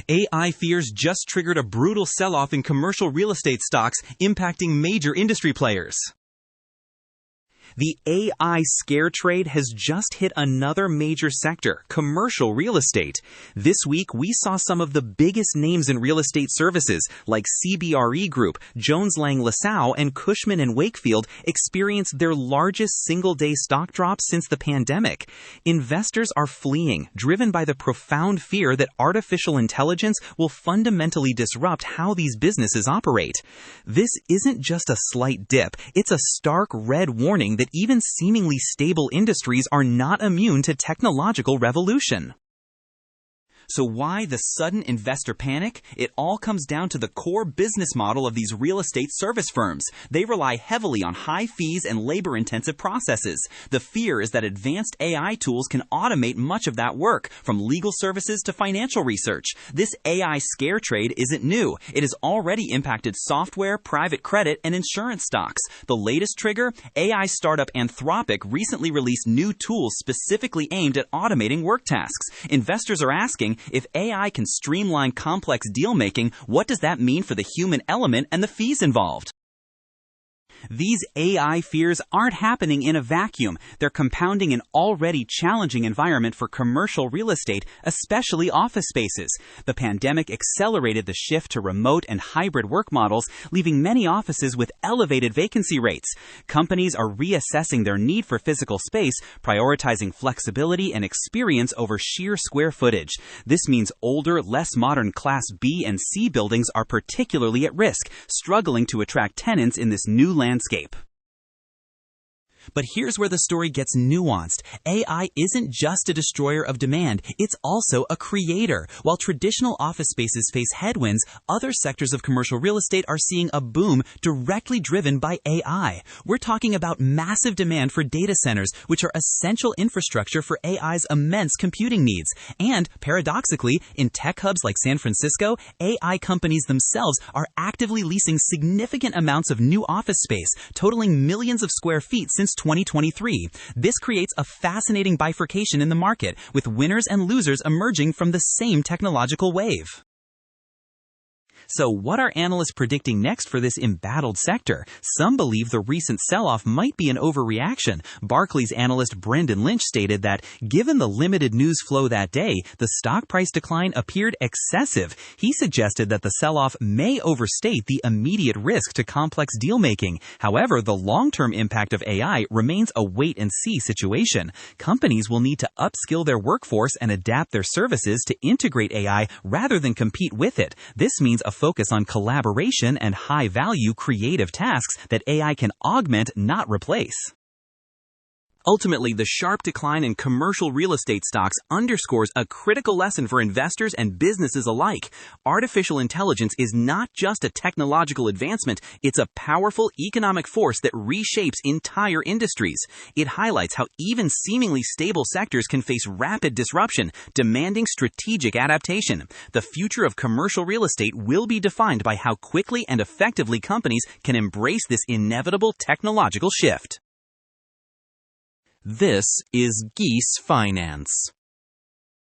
AI fears just triggered a brutal sell-off in commercial real estate stocks, impacting major industry players. The AI scare trade has just hit another major sector, commercial real estate. This week, we saw some of the biggest names in real estate services, like CBRE Group, Jones Lang LaSalle, and Cushman Wakefield, experience their largest single-day stock drop since the pandemic. Investors are fleeing, driven by the profound fear that artificial intelligence will fundamentally disrupt how these businesses operate. This isn't just a slight dip, it's a stark red warning that even seemingly stable industries are not immune to technological revolution. So why the sudden investor panic? It all comes down to the core business model of these real estate service firms. They rely heavily on high fees and labor-intensive processes. The fear is that advanced AI tools can automate much of that work, from legal services to financial research. This AI scare trade isn't new. It has already impacted software, private credit, and insurance stocks. The latest trigger? AI startup Anthropic recently released new tools specifically aimed at automating work tasks. Investors are asking, if AI can streamline complex deal-making, what does that mean for the human element and the fees involved? These AI fears aren't happening in a vacuum. They're compounding an already challenging environment for commercial real estate, especially office spaces. The pandemic accelerated the shift to remote and hybrid work models, leaving many offices with elevated vacancy rates. Companies are reassessing their need for physical space, prioritizing flexibility and experience over sheer square footage. This means older, less modern Class B and C buildings are particularly at risk, struggling to attract tenants in this new landscape. But here's where the story gets nuanced. AI isn't just a destroyer of demand, it's also a creator. While traditional office spaces face headwinds, other sectors of commercial real estate are seeing a boom directly driven by AI. We're talking about massive demand for data centers, which are essential infrastructure for AI's immense computing needs. And, paradoxically, in tech hubs like San Francisco, AI companies themselves are actively leasing significant amounts of new office space, totaling millions of square feet since 2023. This creates a fascinating bifurcation in the market, with winners and losers emerging from the same technological wave. So what are analysts predicting next for this embattled sector? Some believe the recent sell-off might be an overreaction. Barclays analyst Brendan Lynch stated that, given the limited news flow that day, the stock price decline appeared excessive. He suggested that the sell-off may overstate the immediate risk to complex deal-making. However, the long-term impact of AI remains a wait-and-see situation. Companies will need to upskill their workforce and adapt their services to integrate AI rather than compete with it. This means a focus on collaboration and high-value creative tasks that AI can augment, not replace. Ultimately, the sharp decline in commercial real estate stocks underscores a critical lesson for investors and businesses alike. Artificial intelligence is not just a technological advancement, it's a powerful economic force that reshapes entire industries. It highlights how even seemingly stable sectors can face rapid disruption, demanding strategic adaptation. The future of commercial real estate will be defined by how quickly and effectively companies can embrace this inevitable technological shift. This is GeeseFinance.